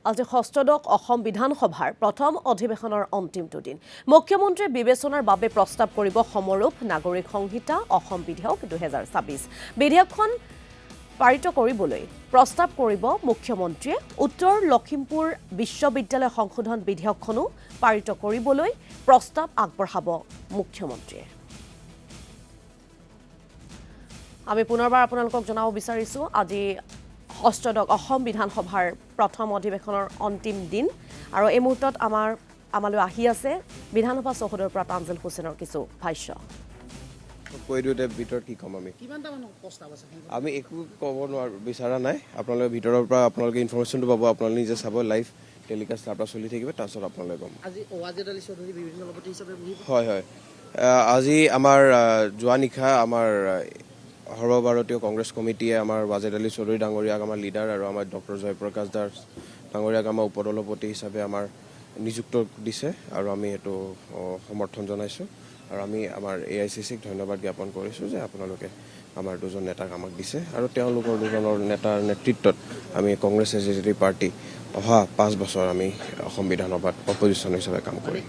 আজি ষষ্ঠদশ অসম বিধানসভাৰ প্ৰথম অধিৱেশনৰ অন্তিম দুদিন মুখ্যমন্ত্ৰীৰ বিবেচনাৰ বাবে প্ৰস্তাৱ কৰিব সমৰূপ নাগৰিক সংহিতা অসম বিধেয়ক 2026 বিধেয়কখন পাৰিত কৰিবলৈ প্ৰস্তাৱ কৰিব মুখ্যমন্ত্ৰীয়ে উত্তৰ লখিমপুৰ বিশ্ববিদ্যালয় সংশোধন বিধেয়কখনো পাৰিত কৰিবলৈ প্ৰস্তাৱ আগবঢ়াব মুখ্যমন্ত্ৰীয়ে আমি পুনৰবাৰ আপোনালোকক জনাব বিচাৰিছো আজি ষষ্ঠদশ অসম বিধানসভাৰ প্ৰথম অধিৱেশনৰ অন্তিম দিন আৰু এই মুহূৰ্তত আমালৈ আহি আছে বিধানসভা চৌহদৰ পৰা তানজিল হুছেইনৰ কিছু ভাষ্য কৈদুতে ভিতৰত কি কম আমি একো ক'ব বিচৰা নাই আপোনালোকে ভিতৰৰ পৰা আপোনালোকে ইনফৰমেশ্যনটো পাব আপোনালোকে নিজে চাব লাইভ টেলিকাষ্ট তাৰপৰা চলি থাকিব তাৰপিছত আপোনালোকে গম হয় হয় আজি আমাৰ যোৱা নিশা আমাৰ সৰ্বভাৰতীয় কংগ্ৰেছ কমিটিয়ে আমাৰ ৱাজেদ আলী চৌধুৰী ডাঙৰীয়াক আমাৰ লিডাৰ আৰু আমাৰ ডক্টৰ জয়প্ৰকাশ দাস ডাঙৰীয়াক আমাৰ উপদলপতি হিচাপে আমাৰ নিযুক্ত দিছে আৰু আমি এইটো সমৰ্থন জনাইছোঁ আৰু আমি আমাৰ AICCক ধন্যবাদ জ্ঞাপন কৰিছোঁ যে আপোনালোকে আমাৰ দুজন নেতাক আমাক দিছে আৰু তেওঁলোকৰ দুজনৰ নেতাৰ নেতৃত্বত আমি কংগ্ৰেছ SSD পাৰ্টি অহা 5 বছৰ আমি অসম বিধানসভাত অপজিশ্যন হিচাপে কাম কৰিম